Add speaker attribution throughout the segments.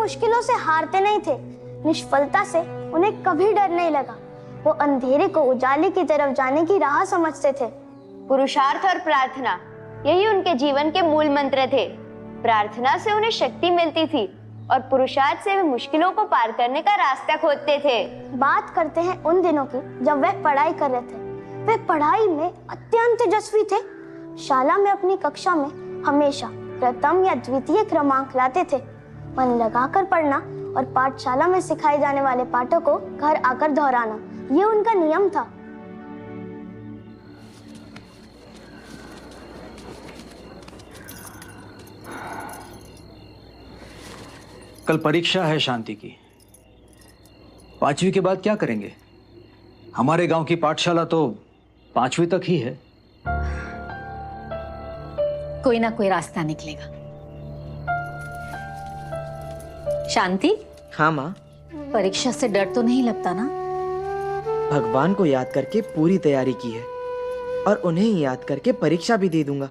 Speaker 1: मुश्किलों से हारते नहीं थे, निष्फलता से उन्हें कभी डर नहीं लगा। वो अंधेरे को उजाले की तरफ जाने की राह समझते थे।
Speaker 2: पुरुषार्थ और प्रार्थना, यही उनके जीवन के मूल मंत्र थे। प्रार्थना से उन्हें शक्ति मिलती थी और पुरुषार्थ से वे मुश्किलों को पार करने का रास्ता खोजते थे।
Speaker 1: बात करते हैं उन दिनों की जब वह पढ़ाई कर रहे थे। वे पढ़ाई में अत्यंत तेजस्वी थे। शाला में अपनी कक्षा में हमेशा प्रथम या द्वितीय क्रमांक लाते थे। मन लगाकर पढ़ना और पाठशाला में सिखाए जाने वाले पाठों को घर आकर दोहराना, ये उनका नियम था।
Speaker 3: कल परीक्षा है शांति की। 5वीं के बाद क्या करेंगे? हमारे गांव की पाठशाला तो 5वीं तक ही है।
Speaker 4: कोई ना कोई रास्ता निकलेगा। शांति।
Speaker 5: हाँ माँ।
Speaker 4: परीक्षा से डर तो नहीं लगता ना?
Speaker 5: भगवान को याद करके पूरी तैयारी की है और उन्हें ही याद करके परीक्षा भी दे दूंगा।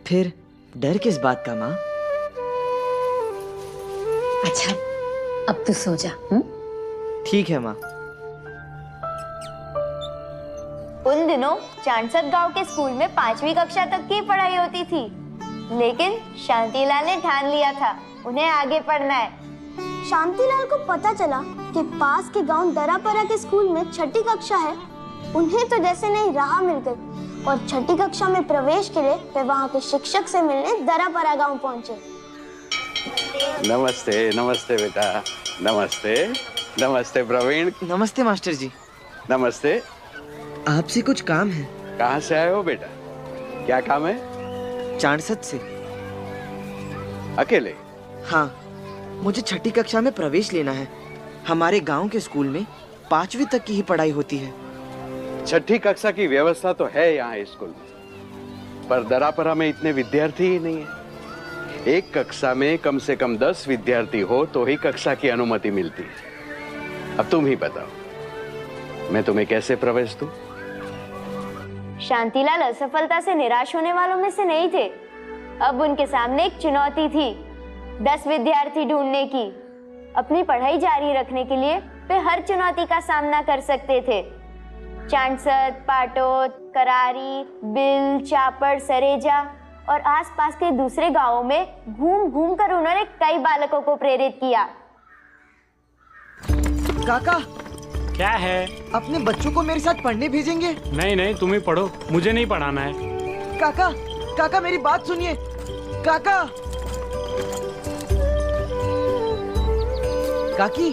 Speaker 5: फिर डर किस बात का माँ?
Speaker 4: अच्छा, अब तू सो जा।
Speaker 5: ठीक है माँ।
Speaker 2: उन दिनों चांदसद गांव के स्कूल में 5वीं कक्षा तक की पढ़ाई होती थी, लेकिन शांतिलाल ने ठान लिया था उन्हें आगे पढ़ना है।
Speaker 1: शांतिलाल को पता चला कि पास के गांव दरापरा के स्कूल में 6ठी कक्षा है। उन्हें तो जैसे नहीं राह मिल गई और 6ठी कक्षा में प्रवेश के लिए वे वहां के शिक्षक से मिलने दरापरा गांव पहुंचे।
Speaker 6: नमस्ते नमस्ते बेटा। नमस्ते नमस्ते प्रवीण।
Speaker 5: नमस्ते मास्टर जी।
Speaker 6: नमस्ते।
Speaker 5: आपसे कुछ काम है।
Speaker 6: कहाँ से आए हो बेटा? क्या काम है?
Speaker 5: चांदसद से।
Speaker 6: अकेले?
Speaker 5: हाँ, मुझे 6ठी कक्षा में प्रवेश लेना है। हमारे गांव के स्कूल में 5वीं तक की ही पढ़ाई होती है।
Speaker 6: 6ठी कक्षा की व्यवस्था तो है यहाँ स्कूल में, पर दरापरा में इतने विद्यार्थी ही नहीं है। एक कक्षा में कम से कम 10 विद्यार्थी हो तो ही कक्षा की अनुमति मिलती है। अब तुम ही बताओ, मैं तुम्हें कैसे प्रवेश दूं?
Speaker 2: शांतिलाल असफलता से निराश होने वालों में से नहीं थे। अब उनके सामने एक चुनौती थी, 10 विद्यार्थी ढूंढने की। अपनी पढ़ाई जारी रखने के लिए वे हर चुनौती का सामना कर सकते थे। चांदसद, पाटोद, करारी, बिल, चापड़, सरेजा और आसपास के दूसरे गांवों में घूम घूम कर उन्होंने कई बालकों को प्रेरित किया।
Speaker 5: काका,
Speaker 7: क्या है?
Speaker 5: अपने बच्चों को मेरे साथ पढ़ने भेजेंगे?
Speaker 7: नहीं नहीं, तुम ही पढ़ो, मुझे नहीं पढ़ाना है।
Speaker 5: काका, काका मेरी बात सुनिए। काका, काकी,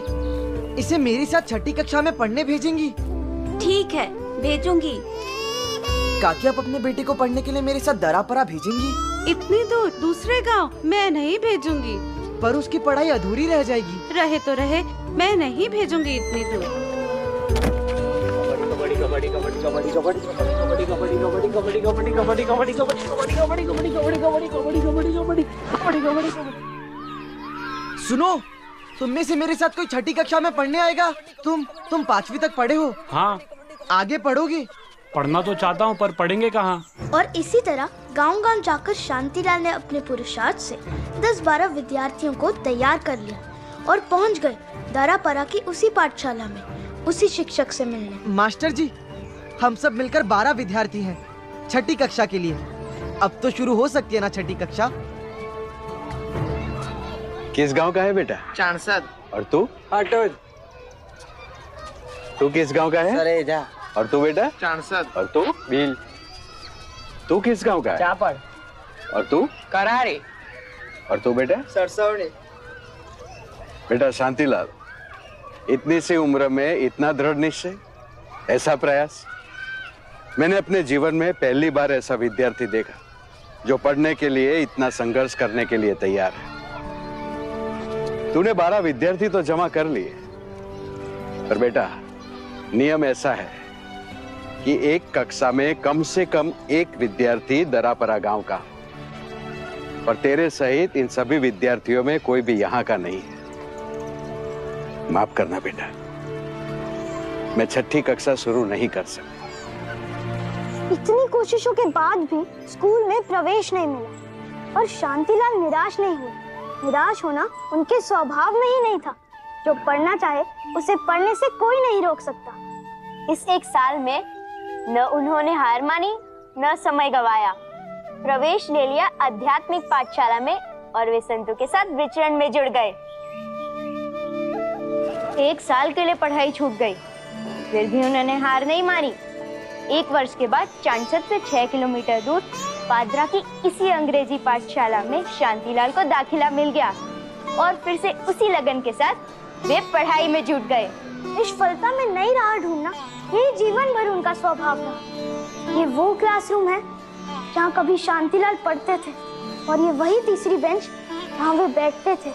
Speaker 5: इसे मेरे साथ 6ठी कक्षा में पढ़ने भेजेंगी?
Speaker 8: ठीक है, भेजूंगी।
Speaker 5: काकी, आप अपने बेटे को पढ़ने के लिए मेरे साथ दरापरा भेजेंगी?
Speaker 8: इतनी दूर दूसरे गांव मैं नहीं भेजूंगी।
Speaker 5: पर उसकी पढ़ाई अधूरी रह जाएगी।
Speaker 8: रहे तो रहे, मैं नहीं भेजूंगी इतनी दूर।
Speaker 5: सुनो, तुम में से मेरे साथ कोई 6ठी कक्षा में पढ़ने आएगा? तुम 5वीं तक पढ़े हो?
Speaker 7: हाँ।
Speaker 5: आगे पढ़ोगे?
Speaker 7: पढ़ना तो चाहता हूँ, पर पढ़ेंगे कहाँ?
Speaker 1: और इसी तरह गांव-गांव जाकर शांतिलाल ने अपने पुरुषार्थ से 10-12 विद्यार्थियों को तैयार कर लिया और पहुंच गए दरापरा की उसी पाठशाला में, उसी शिक्षक से मिलने।
Speaker 5: मास्टर जी, हम सब मिलकर 12 विद्यार्थी हैं 6ठी कक्षा के लिए। अब तो शुरू हो सकती है ना 6ठी कक्षा?
Speaker 6: किस गांव का है बेटा?
Speaker 5: चांदसद।
Speaker 6: और तू?
Speaker 5: पाटोद।
Speaker 6: तू किस गांव का है?
Speaker 5: सरेजा।
Speaker 6: और तू बेटा?
Speaker 5: चांदसद।
Speaker 6: और तू?
Speaker 5: बिल।
Speaker 6: तू किस गांव का है?
Speaker 5: चापड़।
Speaker 6: और तू?
Speaker 5: करारी।
Speaker 6: और तू बेटा?
Speaker 5: सरसौड़ी।
Speaker 6: बेटा शांतिलाल, इतनी सी उम्र में इतना दृढ़ निश्चय, ऐसा प्रयास। मैंने अपने जीवन में पहली बार ऐसा विद्यार्थी देखा जो पढ़ने के लिए इतना संघर्ष करने के लिए तैयार है। तूने 12 विद्यार्थी तो जमा कर लिए, पर बेटा नियम ऐसा है कि एक कक्षा में कम से कम एक विद्यार्थी दरापरा गांव का, और तेरे सहित इन सभी विद्यार्थियों में कोई भी यहाँ का नहीं है। माफ करना बेटा, मैं 6ठी कक्षा शुरू नहीं कर सकता।
Speaker 1: इतनी कोशिशों के बाद भी स्कूल में प्रवेश नहीं मिला और शांतिलाल निराश नहीं हुए। निराश होना उनके स्वभाव में ही नहीं था। जो पढ़ना चाहे उसे पढ़ने से कोई नहीं रोक सकता।
Speaker 2: इस एक साल में न उन्होंने हार मानी न समय गवाया। प्रवेश ले लिया आध्यात्मिक पाठशाला में और वे संतों के साथ विचरण में जुड़ गए। एक साल के लिए पढ़ाई छूट गई, फिर भी उन्होंने हार नहीं मानी। एक वर्ष के बाद चांसद से 6 किलोमीटर दूर पादरा की इसी अंग्रेजी पाठशाला में शांतिलाल को दाखिला मिल गया और फिर से उसी लगन के साथ वे पढ़ाई में जुट गए।
Speaker 1: निष्फलता में नई राह ढूंढना ये जीवन भर उनका स्वभाव था। ये वो क्लासरूम है जहाँ कभी शांतिलाल पढ़ते थे और ये वही तीसरी बेंच जहाँ वे बैठते थे।